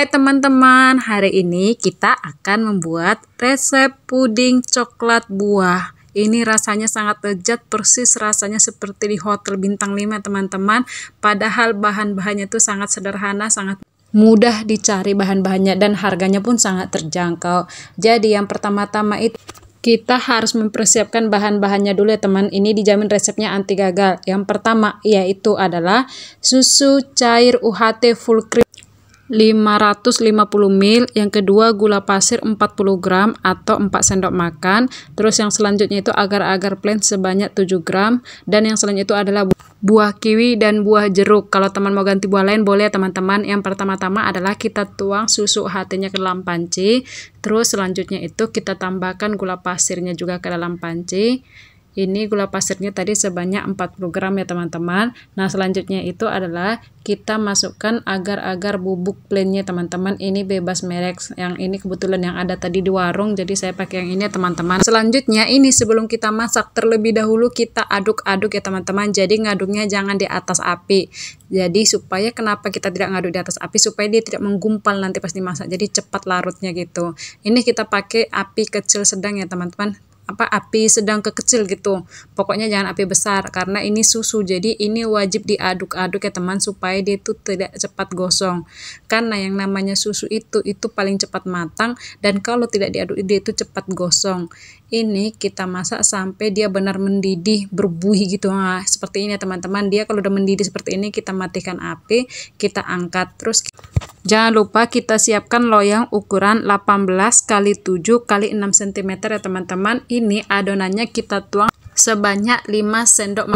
Hai teman-teman, hari ini kita akan membuat resep puding coklat buah. Ini rasanya sangat lezat, persis rasanya seperti di hotel bintang 5 teman-teman. Padahal bahan-bahannya itu sangat sederhana, sangat mudah dicari bahan-bahannya, dan harganya pun sangat terjangkau. Jadi yang pertama-tama itu kita harus mempersiapkan bahan-bahannya dulu ya teman. Ini dijamin resepnya anti gagal. Yang pertama yaitu adalah susu cair UHT full cream 550 ml, yang kedua gula pasir 40 gram atau 4 sendok makan. Terus yang selanjutnya itu agar-agar plain sebanyak 7 gram, dan yang selanjutnya itu adalah buah kiwi dan buah jeruk. Kalau teman mau ganti buah lain boleh teman-teman. Yang pertama-tama adalah kita tuang susu UHT-nya ke dalam panci. Terus selanjutnya itu kita tambahkan gula pasirnya juga ke dalam panci. Ini gula pasirnya tadi sebanyak 40 gram ya teman-teman. Nah selanjutnya itu adalah kita masukkan agar-agar bubuk plainnya teman-teman. Ini bebas merek, yang ini kebetulan yang ada tadi di warung, jadi saya pakai yang ini ya teman-teman. Selanjutnya ini sebelum kita masak, terlebih dahulu kita aduk-aduk ya teman-teman. Jadi ngaduknya jangan di atas api. Jadi supaya kenapa kita tidak ngaduk di atas api, supaya dia tidak menggumpal nanti pas dimasak, jadi cepat larutnya gitu. Ini kita pakai api kecil sedang ya teman-teman, api sedang ke kecil gitu, pokoknya jangan api besar karena ini susu. Jadi ini wajib diaduk-aduk ya teman, supaya dia itu tidak cepat gosong, karena yang namanya susu itu paling cepat matang, dan kalau tidak diaduk dia itu cepat gosong. Ini kita masak sampai dia benar mendidih, berbuih gitu. Nah, seperti ini ya teman-teman. Dia kalau udah mendidih seperti ini, kita matikan api, kita angkat. Terus jangan lupa kita siapkan loyang ukuran 18 x 7 x 6 cm ya teman-teman. Ini adonannya kita tuang sebanyak 5 sendok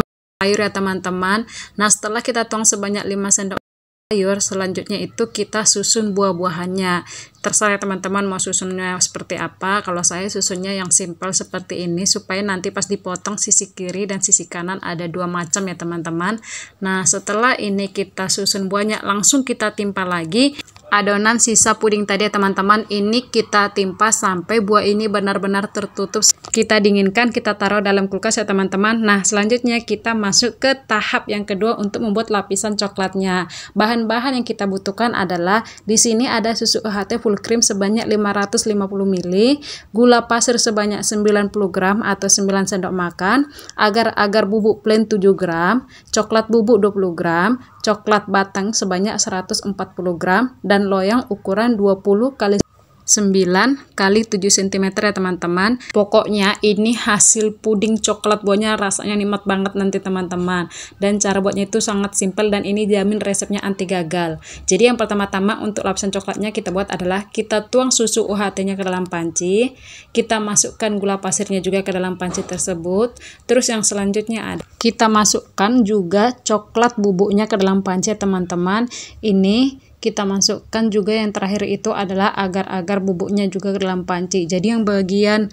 air ya teman-teman. Nah setelah kita tuang sebanyak 5 sendok air, selanjutnya itu kita susun buah-buahannya. Terserah teman-teman mau susunnya seperti apa. Kalau saya susunnya yang simple seperti ini, supaya nanti pas dipotong sisi kiri dan sisi kanan ada dua macam ya teman-teman. Nah setelah ini kita susun buahnya, langsung kita timpa lagi adonan sisa puding tadi ya teman-teman. Ini kita timpa sampai buah ini benar-benar tertutup. Kita dinginkan, kita taruh dalam kulkas ya teman-teman. Nah selanjutnya kita masuk ke tahap yang kedua untuk membuat lapisan coklatnya. Bahan-bahan yang kita butuhkan adalah di sini ada susu UHT full cream sebanyak 550 ml, gula pasir sebanyak 90 gram atau 9 sendok makan, agar-agar bubuk plain 7 gram, coklat bubuk 20 gram, coklat batang sebanyak 140 gram, dan loyang ukuran 20 x 9 x 7 cm ya teman-teman. Pokoknya ini hasil puding coklat buahnya rasanya nikmat banget nanti teman-teman, dan cara buatnya itu sangat simpel, dan ini jamin resepnya anti gagal. Jadi yang pertama-tama untuk lapisan coklatnya kita buat adalah kita tuang susu UHT-nya ke dalam panci, kita masukkan gula pasirnya juga ke dalam panci tersebut. Terus yang selanjutnya ada kita masukkan juga coklat bubuknya ke dalam panci ya teman-teman. Ini kita masukkan juga yang terakhir itu adalah agar-agar bubuknya juga ke dalam panci. Jadi yang bagian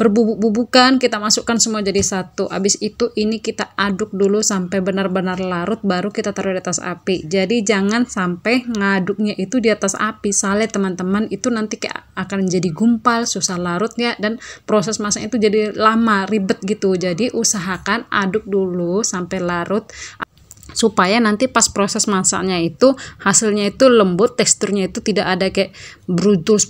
berbubuk-bubukan kita masukkan semua jadi satu. Habis itu ini kita aduk dulu sampai benar-benar larut, baru kita taruh di atas api. Jadi jangan sampai ngaduknya itu di atas api, salah teman-teman, itu nanti akan jadi gumpal, susah larutnya, dan proses masaknya itu jadi lama, ribet gitu. Jadi usahakan aduk dulu sampai larut, supaya nanti pas proses masaknya itu hasilnya itu lembut, teksturnya itu tidak ada kayak brutus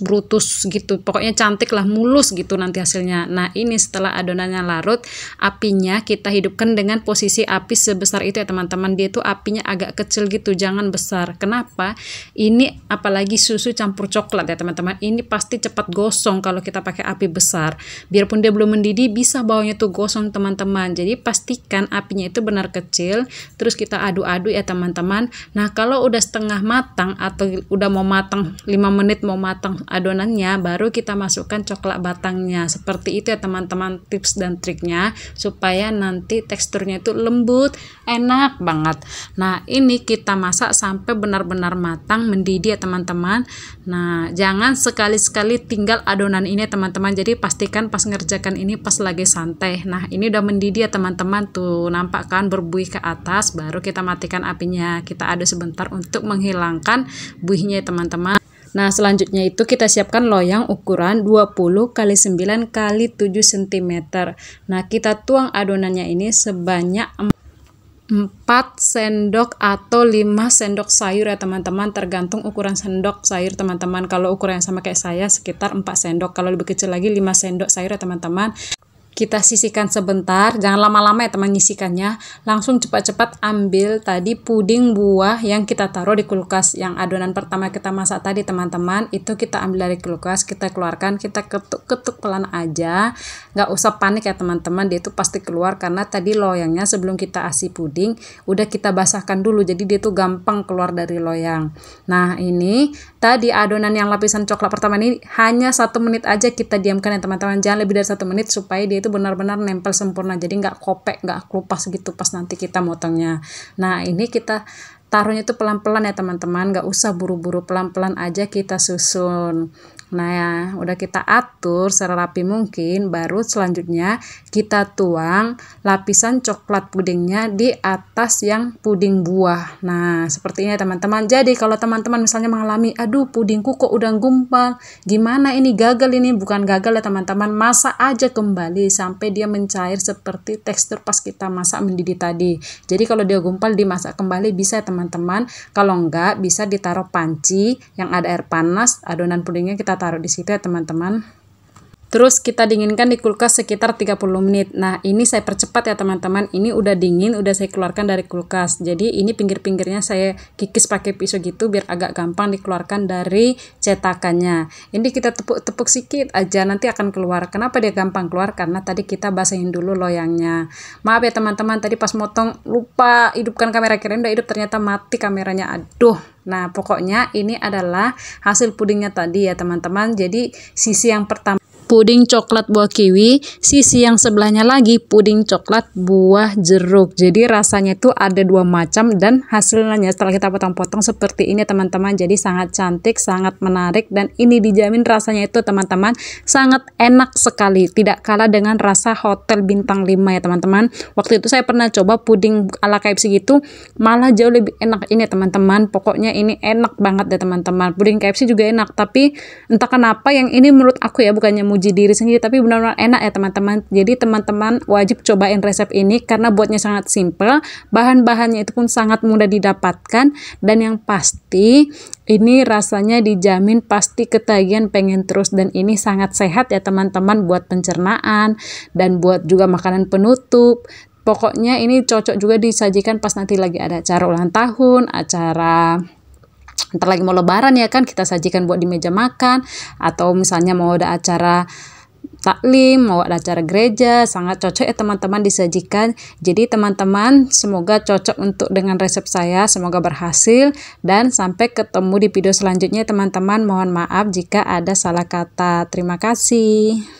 gitu, pokoknya cantik lah, mulus gitu nanti hasilnya. Nah ini setelah adonannya larut, apinya kita hidupkan dengan posisi api sebesar itu ya teman-teman. Dia tuh apinya agak kecil gitu, jangan besar. Kenapa? Ini apalagi susu campur coklat ya teman-teman, ini pasti cepat gosong kalau kita pakai api besar. Biarpun dia belum mendidih, bisa bawahnya tuh gosong teman-teman. Jadi pastikan apinya itu benar kecil. Terus kita aduk-aduk ya teman-teman. Nah kalau udah setengah matang atau udah mau matang 5 menit mau matang adonannya, baru kita masukkan coklat batangnya. Seperti itu ya teman-teman tips dan triknya, supaya nanti teksturnya itu lembut, enak banget. Nah ini kita masak sampai benar-benar matang, mendidih ya teman-teman. Nah jangan sekali-sekali tinggal adonan ini ya teman-teman. Jadi pastikan pas ngerjakan ini pas lagi santai. Nah ini udah mendidih ya teman-teman, tuh nampak kan berbuih ke atas. Baru kita matikan apinya, kita aduk sebentar untuk menghilangkan buihnya ya teman-teman. Nah selanjutnya itu kita siapkan loyang ukuran 20 x 9 x 7 cm. Nah kita tuang adonannya ini sebanyak 4 sendok atau 5 sendok sayur ya teman-teman, tergantung ukuran sendok sayur teman-teman. Kalau ukuran yang sama kayak saya sekitar 4 sendok, kalau lebih kecil lagi 5 sendok sayur ya teman-teman. Kita sisihkan sebentar, jangan lama-lama ya teman nyisikannya. Langsung cepat-cepat ambil tadi puding buah yang kita taruh di kulkas. Yang adonan pertama kita masak tadi teman-teman, itu kita ambil dari kulkas, kita keluarkan, kita ketuk-ketuk pelan aja. Nggak usah panik ya teman-teman, dia itu pasti keluar karena tadi loyangnya sebelum kita isi puding udah kita basahkan dulu, jadi dia tuh gampang keluar dari loyang. Nah ini tadi adonan yang lapisan coklat pertama ini hanya 1 menit aja kita diamkan ya teman-teman, jangan lebih dari 1 menit supaya dia itu benar-benar nempel sempurna, jadi nggak kopek, nggak kelupas gitu pas nanti kita motongnya. Nah ini kita taruhnya itu pelan-pelan ya teman-teman, nggak usah buru-buru, pelan-pelan aja kita susun. Nah ya, udah kita atur serapi mungkin, baru selanjutnya kita tuang lapisan coklat pudingnya di atas yang puding buah. Nah seperti ini teman-teman. Jadi kalau teman-teman misalnya mengalami, aduh pudingku kok udah gumpal, gimana ini, gagal ini, bukan gagal ya teman-teman, masak aja kembali sampai dia mencair seperti tekstur pas kita masak mendidih tadi. Jadi kalau dia gumpal dimasak kembali bisa teman-teman, kalau enggak bisa ditaruh panci yang ada air panas, adonan pudingnya kita taruh di situ ya teman-teman. Terus kita dinginkan di kulkas sekitar 30 menit. Nah ini saya percepat ya teman-teman, ini udah dingin, udah saya keluarkan dari kulkas. Jadi ini pinggir-pinggirnya saya kikis pakai pisau gitu biar agak gampang dikeluarkan dari cetakannya. Ini kita tepuk-tepuk sedikit aja, nanti akan keluar. Kenapa dia gampang keluar? Karena tadi kita basahin dulu loyangnya. Maaf ya teman-teman, tadi pas motong lupa hidupkan kamera, kirain udah hidup, ternyata mati kameranya, aduh. Nah pokoknya ini adalah hasil pudingnya tadi ya teman-teman. Jadi sisi yang pertama puding coklat buah kiwi, sisi yang sebelahnya lagi puding coklat buah jeruk. Jadi rasanya itu ada 2 macam dan hasilnya setelah kita potong-potong seperti ini teman-teman. Jadi sangat cantik, sangat menarik, dan ini dijamin rasanya itu teman-teman sangat enak sekali, tidak kalah dengan rasa hotel bintang 5 ya teman-teman. Waktu itu saya pernah coba puding ala KFC gitu, malah jauh lebih enak ini teman-teman. Pokoknya ini enak banget ya teman-teman. Puding KFC juga enak, tapi entah kenapa yang ini menurut aku ya, bukannya muji diri sendiri, tapi benar-benar enak ya teman-teman. Jadi teman-teman wajib cobain resep ini karena buatnya sangat simple, bahan-bahannya itu pun sangat mudah didapatkan, dan yang pasti ini rasanya dijamin pasti ketagihan pengen terus, dan ini sangat sehat ya teman-teman buat pencernaan dan buat juga makanan penutup. Pokoknya ini cocok juga disajikan pas nanti lagi ada acara ulang tahun, acara ntar lagi mau lebaran ya kan, kita sajikan buat di meja makan, atau misalnya mau ada acara taklim, mau ada acara gereja, sangat cocok ya teman-teman disajikan. Jadi teman-teman semoga cocok untuk dengan resep saya, semoga berhasil, dan sampai ketemu di video selanjutnya teman-teman. Mohon maaf jika ada salah kata. Terima kasih.